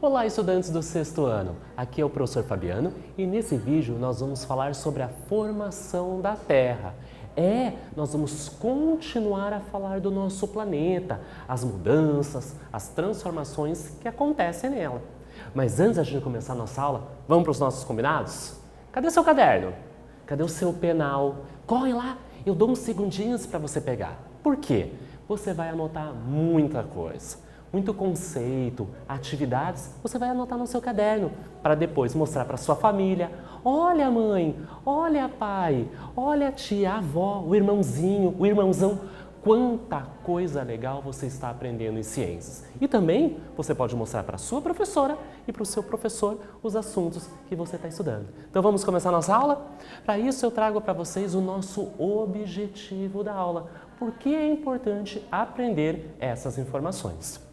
Olá, estudantes do sexto ano! Aqui é o professor Fabiano e nesse vídeo nós vamos falar sobre a formação da Terra. Nós vamos continuar a falar do nosso planeta, as mudanças, as transformações que acontecem nela. Mas antes da gente começar a nossa aula, vamos para os nossos combinados? Cadê seu caderno? Cadê o seu penal? Corre lá, eu dou uns segundinhos para você pegar. Por quê? Você vai anotar muita coisa. Muito conceito, atividades, você vai anotar no seu caderno para depois mostrar para sua família. Olha mãe, olha pai, olha tia, a avó, o irmãozinho, o irmãozão. Quanta coisa legal você está aprendendo em ciências. E também você pode mostrar para a sua professora e para o seu professor os assuntos que você está estudando. Então vamos começar a nossa aula? Para isso eu trago para vocês o nosso objetivo da aula. Por que é importante aprender essas informações?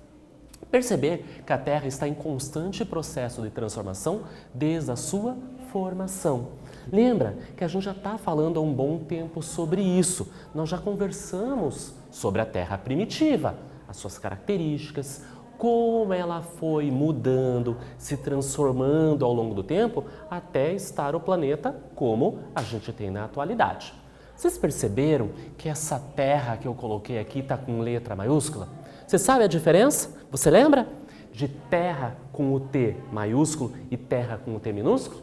Perceber que a Terra está em constante processo de transformação desde a sua formação. Lembra que a gente já está falando há um bom tempo sobre isso. Nós já conversamos sobre a Terra primitiva, as suas características, como ela foi mudando, se transformando ao longo do tempo até estar o planeta como a gente tem na atualidade. Vocês perceberam que essa Terra que eu coloquei aqui está com letra maiúscula? Você sabe a diferença? Você lembra? De terra com o T maiúsculo e terra com o T minúsculo?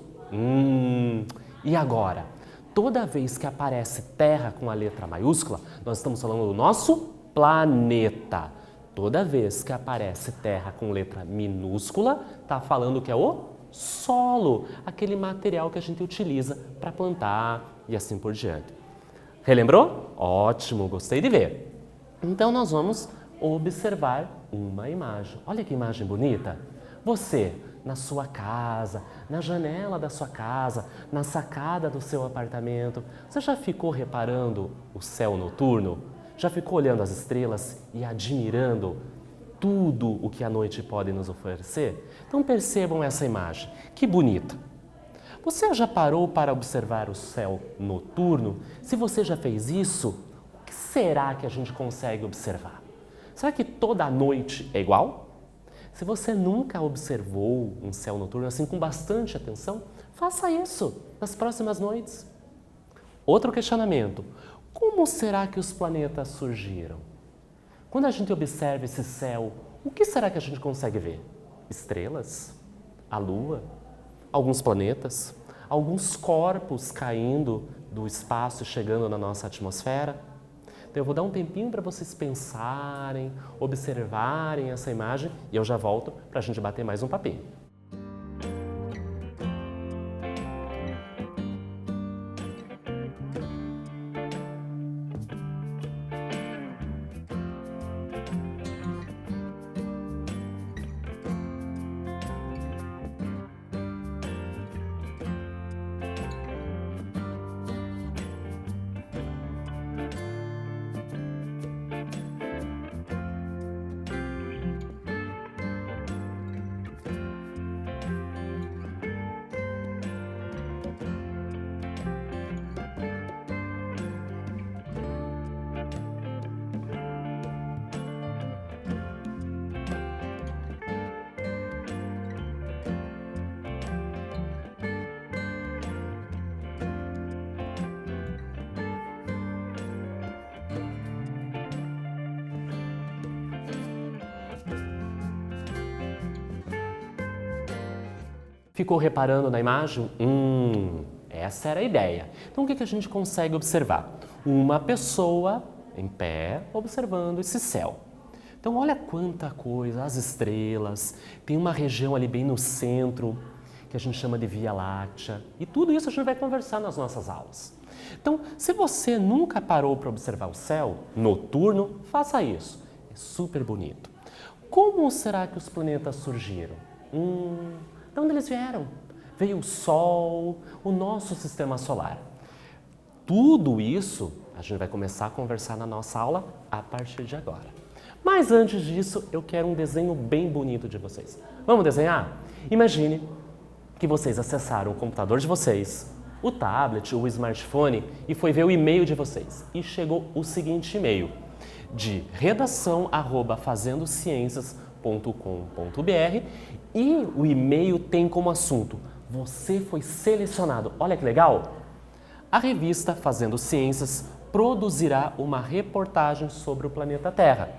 E agora? Toda vez que aparece terra com a letra maiúscula, nós estamos falando do nosso planeta. Toda vez que aparece terra com letra minúscula, está falando que é o solo, aquele material que a gente utiliza para plantar e assim por diante. Relembrou? Ótimo, gostei de ver. Então nós vamos observar uma imagem. Olha que imagem bonita! Você, na sua casa, na janela da sua casa, na sacada do seu apartamento, você já ficou reparando o céu noturno? Já ficou olhando as estrelas e admirando tudo o que a noite pode nos oferecer? Então percebam essa imagem, que bonita! Você já parou para observar o céu noturno? Se você já fez isso, o que será que a gente consegue observar? Será que toda noite é igual? Se você nunca observou um céu noturno assim com bastante atenção, faça isso nas próximas noites. Outro questionamento: como será que os planetas surgiram? Quando a gente observa esse céu, o que será que a gente consegue ver? Estrelas? A Lua? Alguns planetas? Alguns corpos caindo do espaço e chegando na nossa atmosfera? Então eu vou dar um tempinho para vocês pensarem, observarem essa imagem e eu já volto para a gente bater mais um papinho. Ficou reparando na imagem? Essa era a ideia. Então o que a gente consegue observar? Uma pessoa em pé observando esse céu. Então olha quanta coisa, as estrelas, tem uma região ali bem no centro que a gente chama de Via Láctea e tudo isso a gente vai conversar nas nossas aulas. Então se você nunca parou para observar o céu noturno, faça isso. É super bonito. Como será que os planetas surgiram? De onde eles vieram? Veio o Sol, o nosso sistema solar. Tudo isso a gente vai começar a conversar na nossa aula a partir de agora. Mas antes disso, eu quero um desenho bem bonito de vocês. Vamos desenhar? Imagine que vocês acessaram o computador de vocês, o tablet, o smartphone e foi ver o e-mail de vocês. E chegou o seguinte e-mail: de redação@fazendociências.com e o e-mail tem como assunto: você foi selecionado. Olha que legal! A revista Fazendo Ciências produzirá uma reportagem sobre o planeta Terra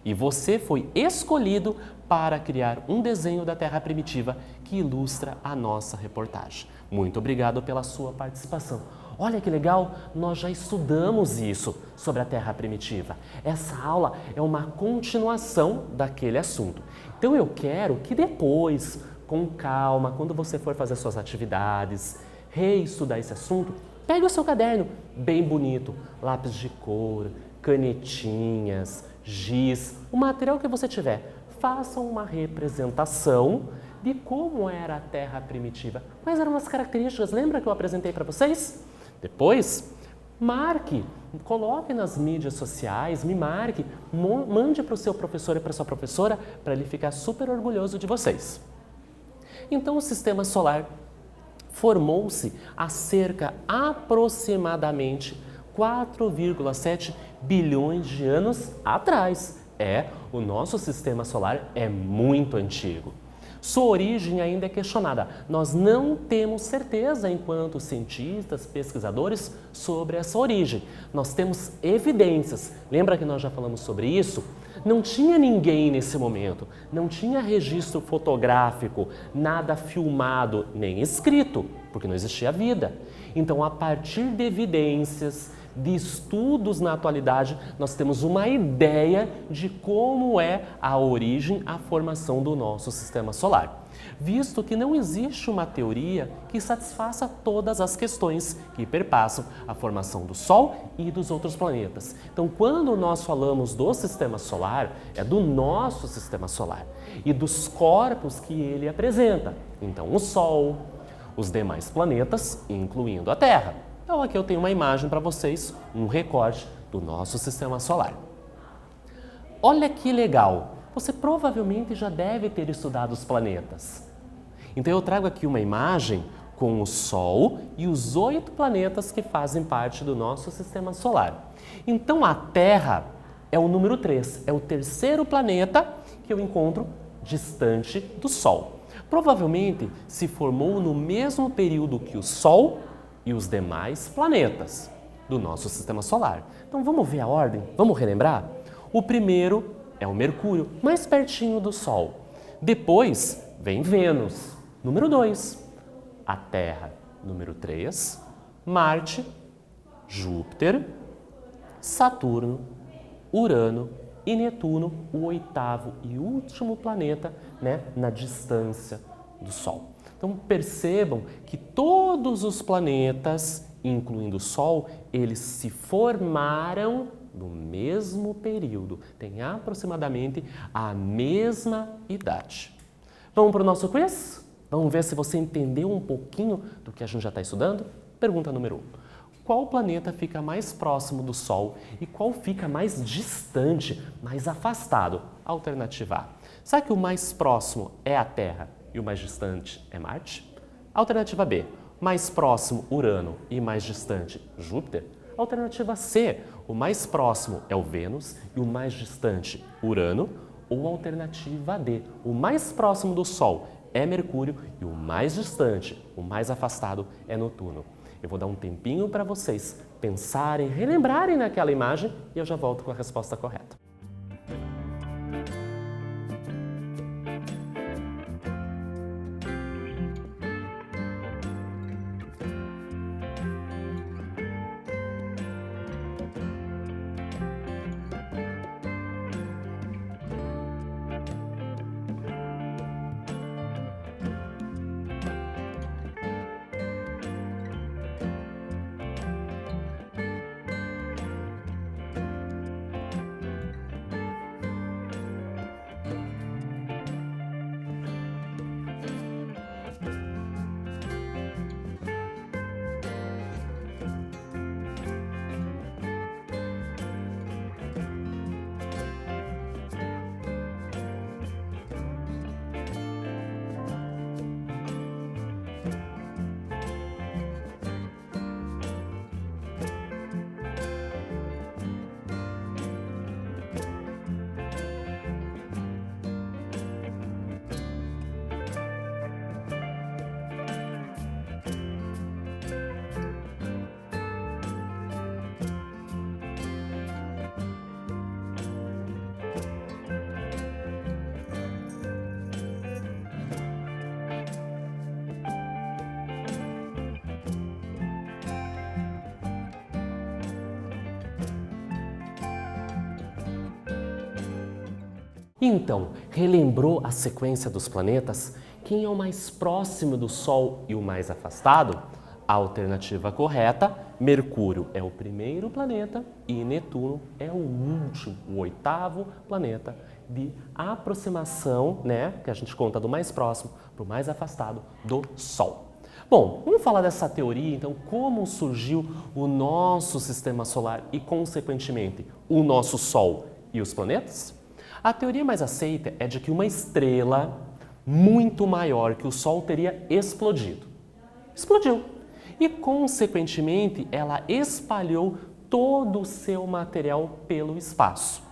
e você foi escolhido para criar um desenho da Terra primitiva que ilustra a nossa reportagem. Muito obrigado pela sua participação. Olha que legal, nós já estudamos isso sobre a Terra primitiva. Essa aula é uma continuação daquele assunto. Então eu quero que depois, com calma, quando você for fazer suas atividades, reestudar esse assunto, pegue o seu caderno bem bonito, lápis de cor, canetinhas, giz, o material que você tiver. Faça uma representação de como era a Terra primitiva. Quais eram as características? Lembra que eu apresentei para vocês? Depois, marque, coloque nas mídias sociais, me marque, mande para o seu professor e para a sua professora para ele ficar super orgulhoso de vocês. Então, o Sistema Solar formou-se há cerca aproximadamente 4,7 bilhões de anos atrás. O nosso Sistema Solar é muito antigo. Sua origem ainda é questionada. Nós não temos certeza, enquanto cientistas, pesquisadores, sobre essa origem. Nós temos evidências. Lembra que nós já falamos sobre isso? Não tinha ninguém nesse momento, não tinha registro fotográfico, nada filmado, nem escrito, porque não existia vida. Então, a partir de evidências, de estudos na atualidade, nós temos uma ideia de como é a origem, a formação do nosso Sistema Solar. Visto que não existe uma teoria que satisfaça todas as questões que perpassam a formação do Sol e dos outros planetas. Então, quando nós falamos do Sistema Solar, é do nosso Sistema Solar e dos corpos que ele apresenta. Então, o Sol, os demais planetas, incluindo a Terra. Então, aqui eu tenho uma imagem para vocês, um recorte do nosso Sistema Solar. Olha que legal! Você provavelmente já deve ter estudado os planetas. Então, eu trago aqui uma imagem com o Sol e os 8 planetas que fazem parte do nosso Sistema Solar. Então, a Terra é o número 3, é o terceiro planeta que eu encontro distante do Sol. Provavelmente se formou no mesmo período que o Sol e os demais planetas do nosso Sistema Solar. Então vamos ver a ordem? Vamos relembrar? O primeiro é o Mercúrio, mais pertinho do Sol. Depois vem Vênus, número 2. A Terra, número 3. Marte, Júpiter, Saturno, Urano e Netuno, o 8º e último planeta, na distância do Sol. Então percebam que todos os planetas, incluindo o Sol, eles se formaram no mesmo período, têm aproximadamente a mesma idade. Vamos para o nosso quiz? Vamos ver se você entendeu um pouquinho do que a gente já está estudando? Pergunta número 1. Qual planeta fica mais próximo do Sol e qual fica mais distante, mais afastado? Alternativa A. Será que o mais próximo é a Terra e o mais distante é Marte? Alternativa B. Mais próximo, Urano, e mais distante, Júpiter? Alternativa C. O mais próximo é o Vênus e o mais distante, Urano? Ou alternativa D. O mais próximo do Sol é Mercúrio e o mais distante, o mais afastado, é Netuno? Eu vou dar um tempinho para vocês pensarem, relembrarem naquela imagem e eu já volto com a resposta correta. Então, relembrou a sequência dos planetas? Quem é o mais próximo do Sol e o mais afastado? A alternativa correta, Mercúrio é o primeiro planeta e Netuno é o último, o oitavo planeta de aproximação, né, que a gente conta do mais próximo para o mais afastado do Sol. Bom, vamos falar dessa teoria, então, como surgiu o nosso sistema solar e, consequentemente, o nosso Sol e os planetas? A teoria mais aceita é de que uma estrela muito maior que o Sol teria explodido. Explodiu. E, consequentemente, ela espalhou todo o seu material pelo espaço.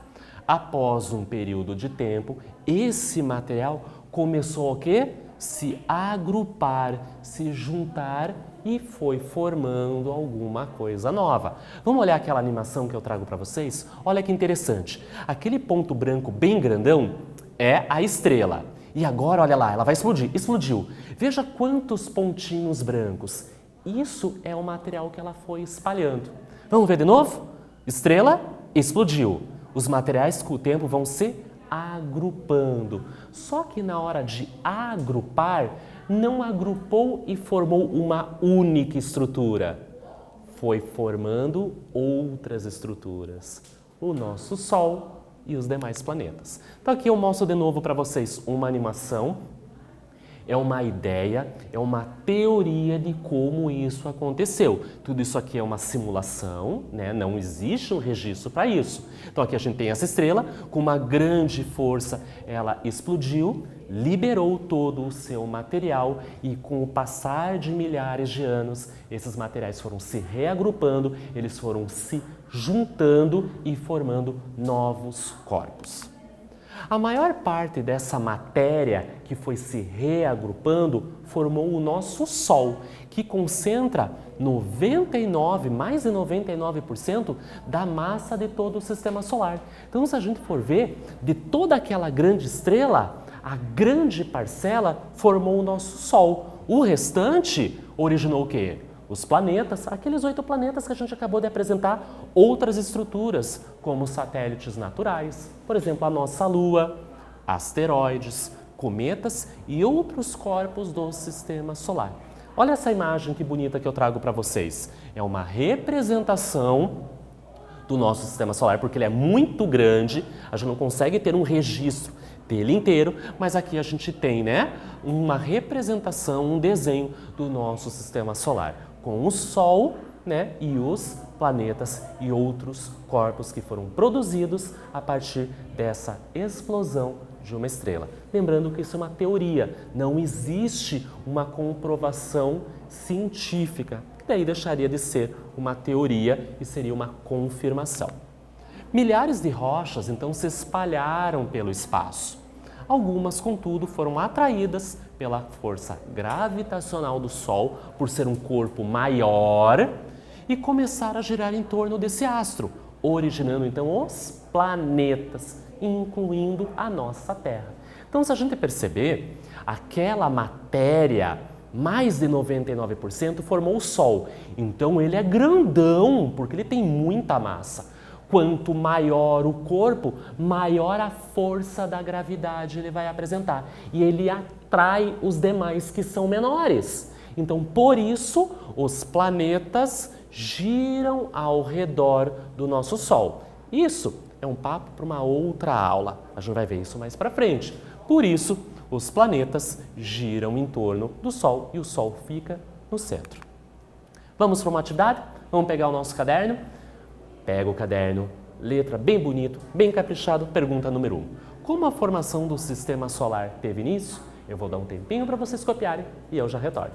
Após um período de tempo, esse material começou a quê? Se agrupar, se juntar e foi formando alguma coisa nova. Vamos olhar aquela animação que eu trago para vocês? Olha que interessante. Aquele ponto branco bem grandão é a estrela. E agora, olha lá, ela vai explodir. Explodiu. Veja quantos pontinhos brancos. Isso é o material que ela foi espalhando. Vamos ver de novo? Estrela, explodiu. Os materiais com o tempo vão se agrupando. Só que na hora de agrupar, não agrupou e formou uma única estrutura. Foi formando outras estruturas. O nosso Sol e os demais planetas. Então aqui eu mostro de novo para vocês uma animação. É uma ideia, é uma teoria de como isso aconteceu. Tudo isso aqui é uma simulação, né? Não existe um registro para isso. Então aqui a gente tem essa estrela, com uma grande força, ela explodiu, liberou todo o seu material e com o passar de milhares de anos, esses materiais foram se reagrupando, eles foram se juntando e formando novos corpos. A maior parte dessa matéria que foi se reagrupando formou o nosso Sol, que concentra mais de 99% da massa de todo o sistema solar. Então, se a gente for ver, de toda aquela grande estrela, a grande parcela formou o nosso Sol. O restante originou o quê? Os planetas, aqueles 8 planetas que a gente acabou de apresentar, outras estruturas, como satélites naturais, por exemplo, a nossa Lua, asteroides, cometas e outros corpos do sistema solar. Olha essa imagem que bonita que eu trago para vocês. É uma representação do nosso sistema solar, porque ele é muito grande, a gente não consegue ter um registro dele inteiro, mas aqui a gente tem, né, uma representação, um desenho do nosso sistema solar, com o Sol, né, e os planetas e outros corpos que foram produzidos a partir dessa explosão de uma estrela. Lembrando que isso é uma teoria, não existe uma comprovação científica, que daí deixaria de ser uma teoria e seria uma confirmação. Milhares de rochas, então, se espalharam pelo espaço. Algumas, contudo, foram atraídas pela força gravitacional do Sol, por ser um corpo maior, e começaram a girar em torno desse astro, originando, então, os planetas, incluindo a nossa Terra. Então, se a gente perceber, aquela matéria, mais de 99% formou o Sol. Então, ele é grandão, porque ele tem muita massa. Quanto maior o corpo, maior a força da gravidade ele vai apresentar. E ele atrai os demais que são menores. Então, por isso, os planetas giram ao redor do nosso Sol. Isso é um papo para uma outra aula. A gente vai ver isso mais para frente. Por isso, os planetas giram em torno do Sol e o Sol fica no centro. Vamos para uma atividade? Vamos pegar o nosso caderno? Pega o caderno, letra bem bonito, bem caprichado, pergunta número 1. Como a formação do sistema solar teve início? Eu vou dar um tempinho para vocês copiarem e eu já retorno.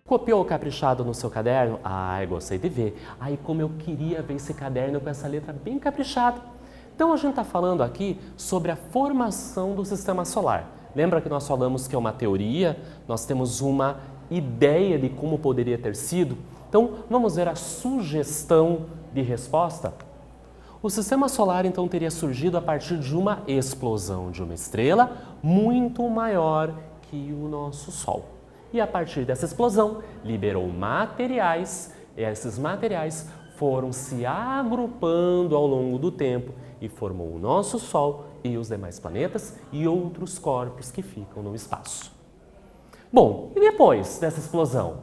Copiou caprichado no seu caderno? Ai, gostei de ver. Ai, como eu queria ver esse caderno com essa letra bem caprichada. Então, a gente está falando aqui sobre a formação do sistema solar. Lembra que nós falamos que é uma teoria? Nós temos uma ideia de como poderia ter sido? Então, vamos ver a sugestão de resposta? O sistema solar, então, teria surgido a partir de uma explosão de uma estrela muito maior que o nosso Sol. E a partir dessa explosão, liberou materiais, e esses materiais foram se agrupando ao longo do tempo e formou o nosso Sol e os demais planetas e outros corpos que ficam no espaço. Bom, e depois dessa explosão?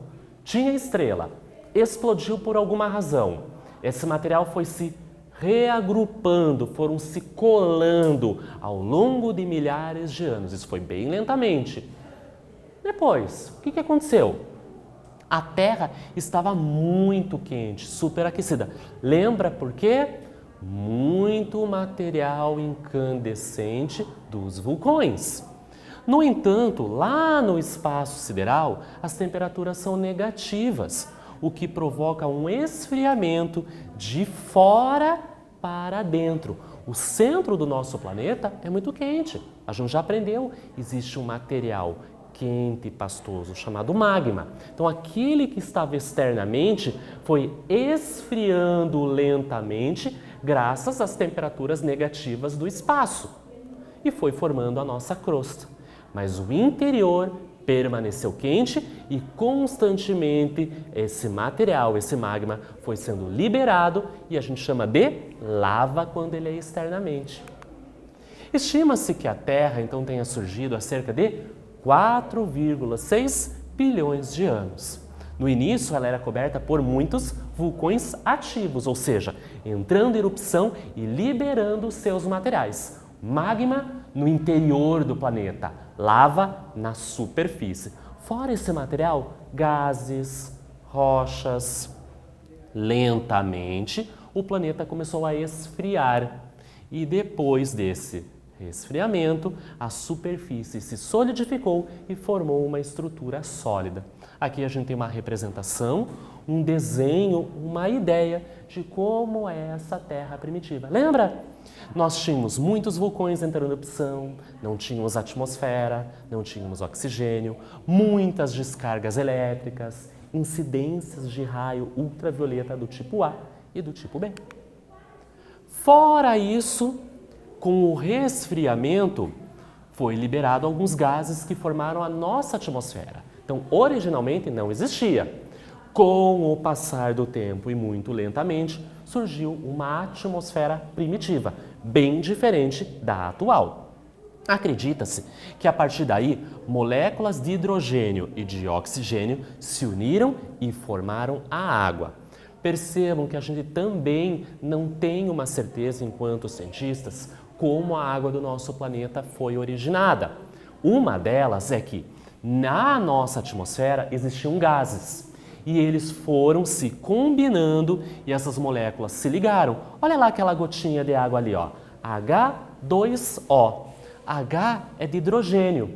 Tinha estrela, explodiu por alguma razão. Esse material foi se reagrupando, foram se colando ao longo de milhares de anos. Isso foi bem lentamente. Depois, o que aconteceu? A Terra estava muito quente, superaquecida. Lembra por quê? Muito material incandescente dos vulcões. No entanto, lá no espaço sideral, as temperaturas são negativas, o que provoca um esfriamento de fora para dentro. O centro do nosso planeta é muito quente. A gente já aprendeu, existe um material quente e pastoso chamado magma. Então, aquele que estava externamente foi esfriando lentamente graças às temperaturas negativas do espaço e foi formando a nossa crosta. Mas o interior permaneceu quente e constantemente esse material, esse magma, foi sendo liberado e a gente chama de lava quando ele é externamente. Estima-se que a Terra então tenha surgido há cerca de 4,6 bilhões de anos. No início, ela era coberta por muitos vulcões ativos, ou seja, entrando em erupção e liberando seus materiais. Magma no interior do planeta, lava na superfície. Fora esse material, gases, rochas. Lentamente, o planeta começou a esfriar e depois desse resfriamento, a superfície se solidificou e formou uma estrutura sólida. Aqui a gente tem uma representação, um desenho, uma ideia de como é essa Terra primitiva. Lembra? Nós tínhamos muitos vulcões entrando em erupção, não tínhamos atmosfera, não tínhamos oxigênio, muitas descargas elétricas, incidências de raio ultravioleta do tipo A e do tipo B. Fora isso, com o resfriamento, foi liberado alguns gases que formaram a nossa atmosfera. Então, originalmente não existia. Com o passar do tempo e muito lentamente, surgiu uma atmosfera primitiva, bem diferente da atual. Acredita-se que a partir daí, moléculas de hidrogênio e de oxigênio se uniram e formaram a água. Percebam que a gente também não tem uma certeza, enquanto cientistas, como a água do nosso planeta foi originada. Uma delas é que na nossa atmosfera existiam gases e eles foram se combinando e essas moléculas se ligaram. Olha lá aquela gotinha de água ali, ó. H2O. H é de hidrogênio,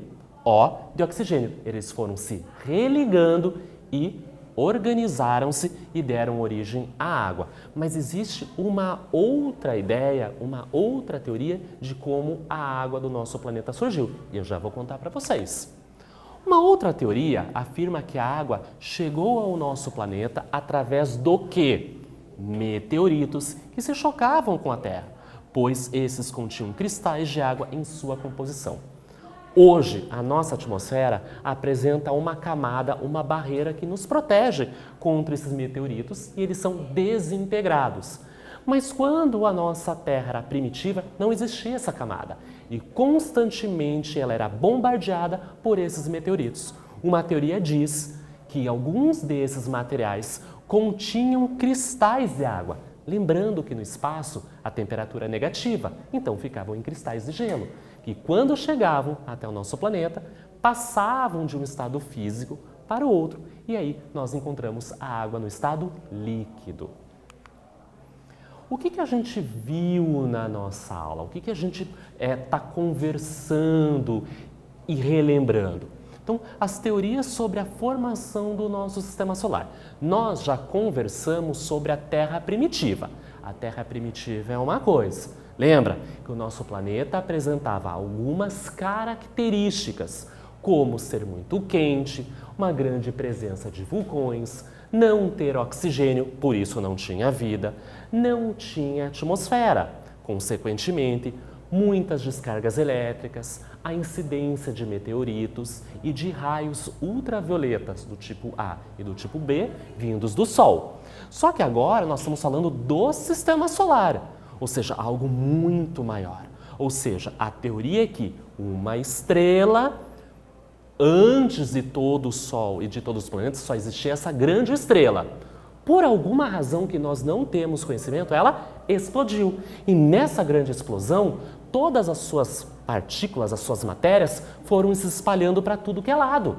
O de oxigênio. Eles foram se religando e organizaram-se e deram origem à água. Mas existe uma outra ideia, uma outra teoria de como a água do nosso planeta surgiu. E eu já vou contar para vocês. Uma outra teoria afirma que a água chegou ao nosso planeta através do quê? Meteoritos que se chocavam com a Terra, pois esses continham cristais de água em sua composição. Hoje, a nossa atmosfera apresenta uma camada, uma barreira que nos protege contra esses meteoritos e eles são desintegrados. Mas quando a nossa Terra era primitiva, não existia essa camada e constantemente ela era bombardeada por esses meteoritos. Uma teoria diz que alguns desses materiais continham cristais de água. Lembrando que no espaço a temperatura é negativa, então ficavam em cristais de gelo, que quando chegavam até o nosso planeta, passavam de um estado físico para o outro e aí nós encontramos a água no estado líquido. O que a gente viu na nossa aula? O que a gente está conversando e relembrando? Então, Então, as teorias sobre a formação do nosso sistema solar. Nós já conversamos sobre a Terra primitiva. A Terra primitiva é uma coisa. Lembra que o nosso planeta apresentava algumas características, como ser muito quente, uma grande presença de vulcões, não ter oxigênio, por isso não tinha vida, não tinha atmosfera. Consequentemente, muitas descargas elétricas, a incidência de meteoritos e de raios ultravioletas do tipo A e do tipo B vindos do Sol. Só que agora nós estamos falando do sistema solar, ou seja, algo muito maior. Ou seja, a teoria é que uma estrela, antes de todo o Sol e de todos os planetas, só existia essa grande estrela. Por alguma razão que nós não temos conhecimento, ela explodiu. E nessa grande explosão, todas as suas partículas, as suas matérias, foram se espalhando para tudo que é lado.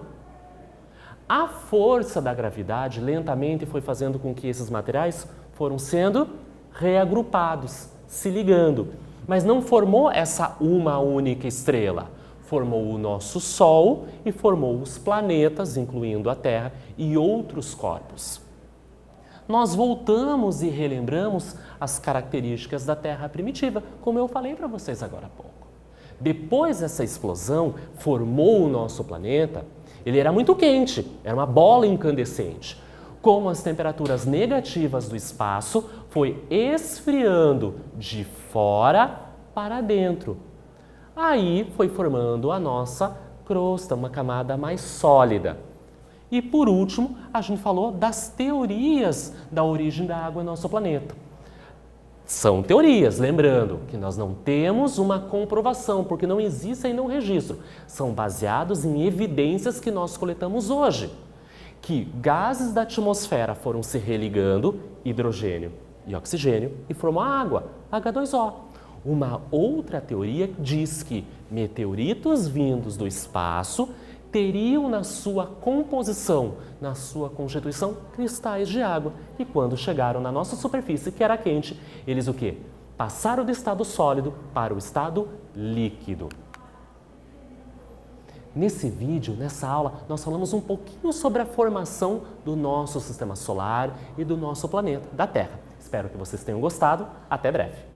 A força da gravidade lentamente foi fazendo com que esses materiais foram sendo reagrupados, se ligando. Mas não formou essa uma única estrela. Formou o nosso Sol e formou os planetas, incluindo a Terra, e outros corpos. Nós voltamos e relembramos as características da Terra primitiva, como eu falei para vocês agora há pouco. Depois dessa explosão, formou o nosso planeta. Ele era muito quente, era uma bola incandescente. Com as temperaturas negativas do espaço, foi esfriando de fora para dentro. Aí foi formando a nossa crosta, uma camada mais sólida. E por último, a gente falou das teorias da origem da água no nosso planeta. São teorias, lembrando que nós não temos uma comprovação, porque não existe ainda um registro. São baseados em evidências que nós coletamos hoje. Que gases da atmosfera foram se religando, hidrogênio e oxigênio, e formou a água, H2O. Uma outra teoria diz que meteoritos vindos do espaço teriam na sua composição, na sua constituição, cristais de água. E quando chegaram na nossa superfície, que era quente, eles o quê? Passaram do estado sólido para o estado líquido. Nesse vídeo, nessa aula, nós falamos um pouquinho sobre a formação do nosso sistema solar e do nosso planeta, da Terra. Espero que vocês tenham gostado. Até breve!